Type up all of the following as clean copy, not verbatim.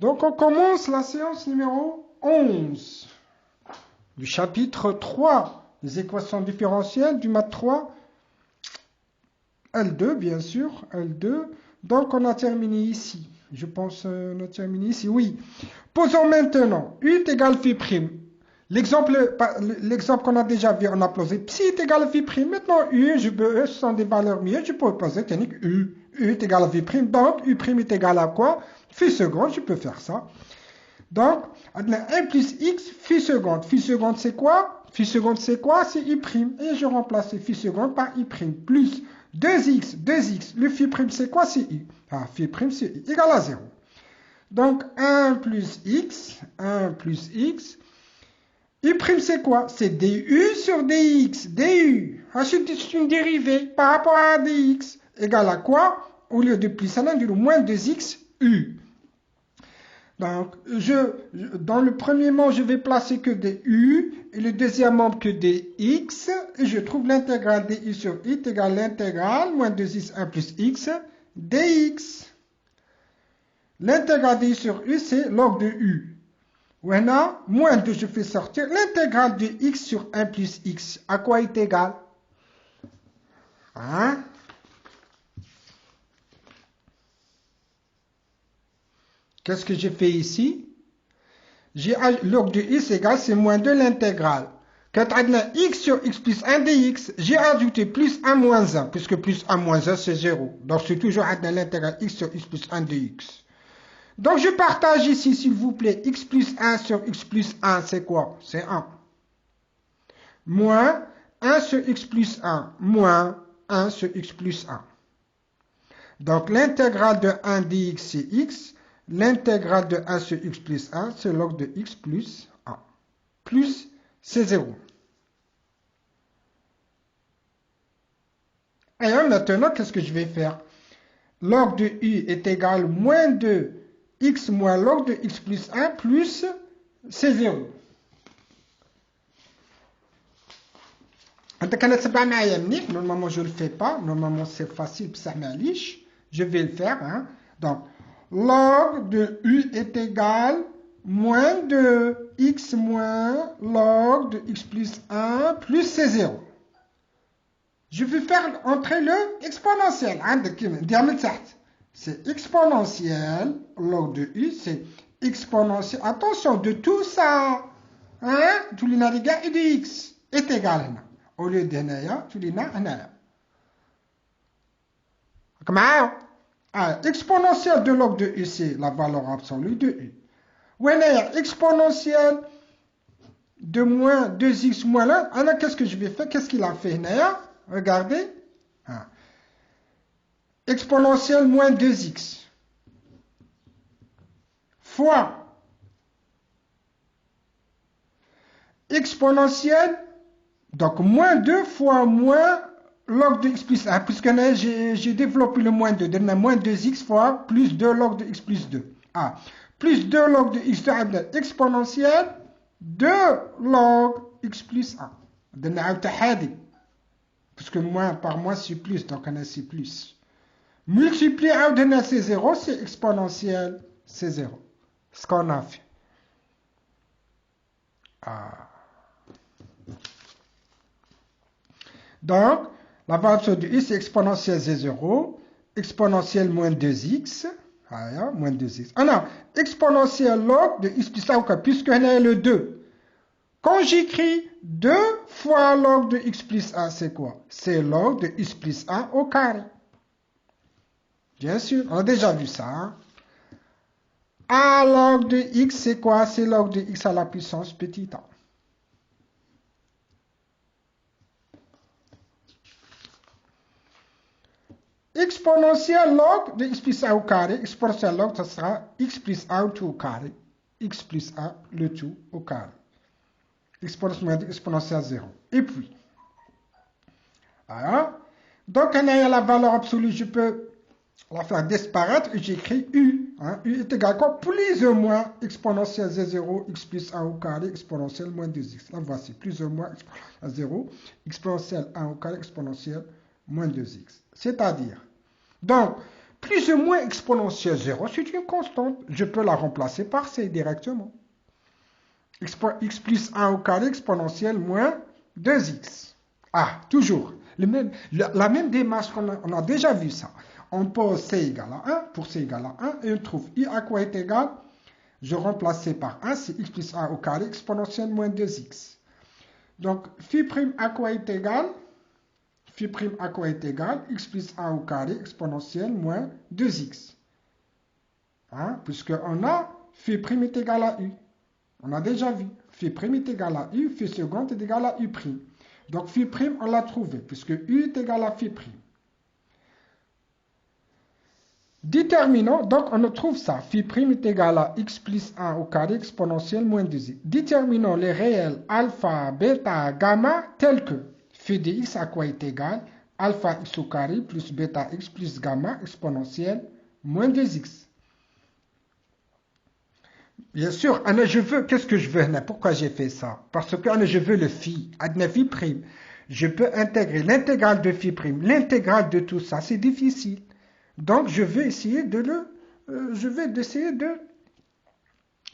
Donc, on commence la séance numéro 11 du chapitre 3 des équations différentielles du maths 3, L2, bien sûr, L2. Donc, on a terminé ici. Je pense on a terminé ici, oui. Posons maintenant U est égal phi'. L'exemple qu'on a déjà vu, on a posé psi est égal à phi'. Maintenant, U, ce sont des valeurs mieux. Je peux poser technique U. U est égal à phi'. Donc, U' est égal à quoi? Phi seconde, je peux faire ça. Donc, 1 plus x phi seconde. Phi seconde, c'est quoi? Phi seconde, c'est quoi? C'est I'. Et je remplace phi seconde par I'. Plus 2x. Le phi', c'est quoi? C'est I. Ah, phi', c'est I. Égal à 0. Donc, 1 plus x. I', c'est quoi? C'est du sur dx. Du. Ensuite, c'est une dérivée par rapport à dx. Égal à quoi? Au lieu de plus 1, on dit moins 2x u. Donc, dans le premier membre, je vais placer que des u, et le deuxième membre que des x, et je trouve l'intégrale de u sur i est égale à l'intégrale, moins 2x 1 plus x, dx. L'intégrale de u sur u, c'est log de u. Maintenant, moins 2, je fais sortir l'intégrale de x sur 1 plus x. À quoi est égal? Hein? Qu'est-ce que j'ai fait ici? Log de x égale, c'est moins 2 l'intégrale. Quand on a x sur x plus 1 dx, j'ai ajouté plus 1 moins 1, puisque plus 1 moins 1 c'est 0. Donc c'est toujours l'intégrale x sur x plus 1 dx. Donc je partage ici, s'il vous plaît, x plus 1 sur x plus 1, c'est quoi? C'est 1. Moins 1 sur x plus 1, moins 1 sur x plus 1. Donc l'intégrale de 1 dx, c'est x. L'intégrale de 1 sur x plus 1, c'est log de x plus 1. Plus, c'est 0. Et maintenant, qu'est-ce que je vais faire? Log de u est égal à moins 2 x moins log de x plus 1 plus, c'est 0. Normalement, je ne le fais pas. Normalement, c'est facile. Je vais le faire. Hein? Donc, log de u est égal moins de x moins log de x plus 1 plus c'est 0. Je vais faire entrer le exponentiel. C'est exponentiel. Log de u, c'est exponentiel. Attention, de tout ça, hein, tous les navigats et de x est égal. Au lieu de naya, tous les naya. Comment? Exponentiel de log de u, c'est la valeur absolue de u. Exponentiel de moins 2x moins 1. Alors, qu'est-ce que je vais faire? Qu'est-ce qu'il a fait, Naya? Regardez. Exponentiel moins 2x. Fois. Exponentiel. Donc, moins 2 fois moins log de x plus 1. Puisque j'ai développé le moins 2. Donc, moins 2x fois plus 2 log de x plus 2. Plus 2 log de x exponentiel 2 log x plus 1. Parce que moins par moins c'est plus, donc on a c'est plus. Multiplier c'est 0, c'est exponentiel, c'est 0. Ce qu'on a fait. Donc, la valeur de x c'est exponentiel, c'est 0. Exponentiel moins 2x. Moins 2x. Alors, exponentiel log de x plus 1, puisqu'on a le 2. Quand j'écris 2 fois log de x plus 1, c'est quoi? C'est log de x plus 1 au carré. Bien sûr, on a déjà vu ça. Hein? A log de x, c'est quoi? C'est log de x à la puissance petit a. Exponentiel log de x plus 1 au carré. Exponentiel log, ça sera x plus 1 tout au carré. X plus 1, le tout au carré. Exponentiel 0. Et puis, voilà. Donc, on a la valeur absolue, je peux la faire disparaître et j'écris u. Hein. U est égal à quoi? Plus ou moins exponentiel 0, x plus 1 au carré, exponentiel moins 2x. Là, voici, plus ou moins exponentiel 0, exponentiel 1 au carré, exponentiel moins 2x. C'est-à-dire, donc, Plus ou moins exponentielle 0, c'est une constante. Je peux la remplacer par c directement. X plus 1 au carré exponentielle moins 2x. Ah, toujours. La même démarche on a déjà vu ça. On pose c égale à 1 pour c égale à 1 et on trouve i à quoi est égal. Je remplace c par 1, c'est x plus 1 au carré exponentielle moins 2x. Donc, phi prime à quoi est égal? Phi prime à quoi est égal? X plus 1 au carré exponentielle moins 2x. Hein? Puisqu'on a phi prime est égal à u. On a déjà vu. Phi prime est égal à u, phi seconde est égal à u prime. Donc, phi prime, on l'a trouvé, puisque u est égal à phi prime. Déterminant, donc on trouve ça. Phi prime est égal à x plus 1 au carré exponentielle moins 2x. Déterminons les réels alpha, bêta, gamma tels que phi de x à quoi est égal alpha x au carré plus bêta x plus gamma exponentielle moins 2x. Bien sûr, je veux, qu'est-ce que je veux? Pourquoi j'ai fait ça? Parce que je veux le phi, phi prime. Je peux intégrer l'intégrale de phi prime, l'intégrale de tout ça, c'est difficile. Donc, je vais essayer de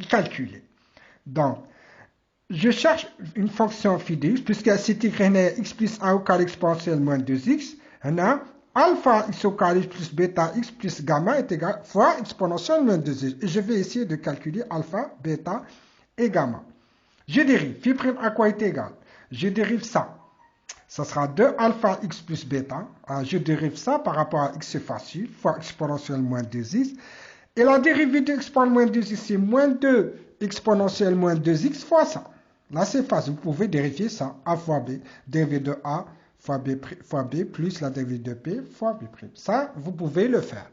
calculer. Donc, je cherche une fonction phi de x, puisque c'est écrit x plus 1 au carré exponentielle moins 2x. On a alpha x au carré plus bêta x plus gamma est égal fois exponentielle moins 2x. Et je vais essayer de calculer alpha, bêta et gamma. Je dérive. Phi prime à quoi est égal? Je dérive ça. Ça sera 2 alpha x plus bêta. Je dérive ça par rapport à x, c'est facile, fois exponentielle moins 2x. Et la dérivée de exponentielle moins 2x, c'est moins 2 exponentielle moins 2x fois ça. Là, c'est facile. Vous pouvez vérifier ça. A fois b, dérivée de a fois b plus la dérivée de p fois b'. Ça, vous pouvez le faire.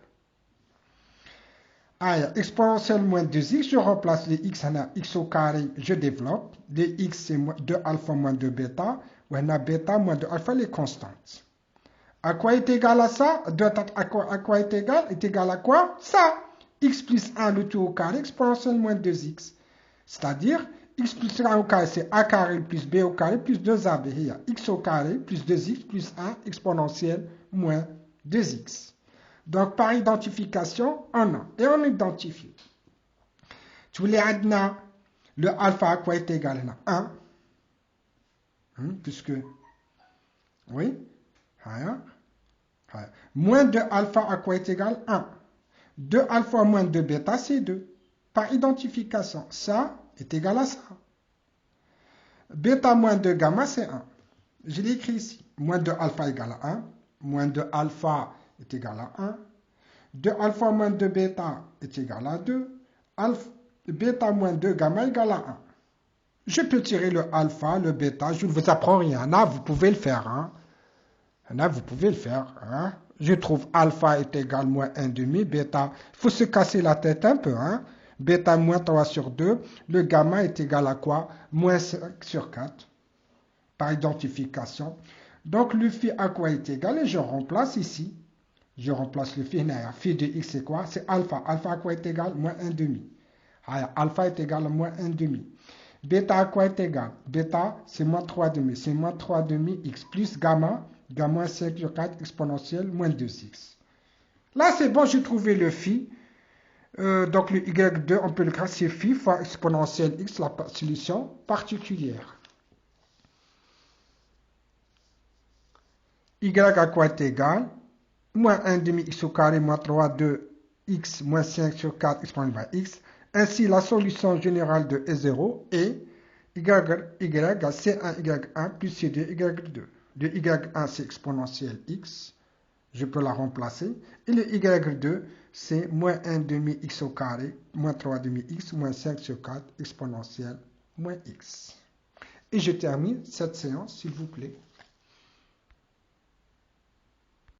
Exponentielle moins 2x, je remplace les x, on a x au carré, je développe. Les x, c'est 2 alpha moins 2 bêta. On a bêta moins 2 alpha, les constantes. À quoi est égal à ça? À quoi est égal? Est égal à quoi? Ça. X plus 1, le tout au carré, exponentielle moins 2x. C'est-à-dire, x plus 1 au carré, c'est a carré plus b au carré plus 2ab. Il y a x au carré plus 2x plus 1 exponentielle moins 2x. Donc, par identification, on a. Et on identifie. Tu voulais adna, le alpha à quoi est égal? 1. Puisque, oui, moins de alpha à quoi est égal? 1. 2 alpha moins 2 bêta, c'est 2. Par identification, ça est égal à ça. Bêta moins 2 gamma, c'est 1. Je l'ai écrit ici. Moins 2 alpha égale à 1. Moins 2 alpha est égal à 1. 2 alpha moins 2 bêta est égal à 2. Bêta moins 2 gamma égale à 1. Je peux tirer le alpha, le bêta, je ne vous apprends rien. Là, vous pouvez le faire. Là, vous pouvez le faire. Je trouve alpha est égal à moins 1 demi, bêta. Il faut se casser la tête un peu. Bêta moins 3 sur 2. Le gamma est égal à quoi? Moins 5 sur 4. Par identification. Donc, le phi à quoi est égal? Et je remplace ici. Je remplace le phi. Phi de x, c'est quoi? C'est alpha. Alpha à quoi est égal? Moins 1 demi. Alpha est égal à moins 1 demi. Bêta à quoi est égal? Bêta, c'est moins 3 demi. C'est moins 3 demi x plus gamma. Gamma 5 sur 4 exponentielle moins 2x. Là, c'est bon, j'ai trouvé le phi. Donc, le y2, on peut le créer, c'est phi fois exponentielle x, la solution particulière. Y à quoi est égal? Moins 1 demi x au carré, moins 3, 2 x, moins 5 sur 4 exponentielle par x. Ainsi, la solution générale de E0 est y à C1 y1 plus C2 y2. Le y1, c'est exponentielle x. Je peux la remplacer. Et le y2, c'est moins 1 demi x au carré, moins 3 demi x, moins 5 sur 4 exponentielle moins x. Et je termine cette séance, s'il vous plaît.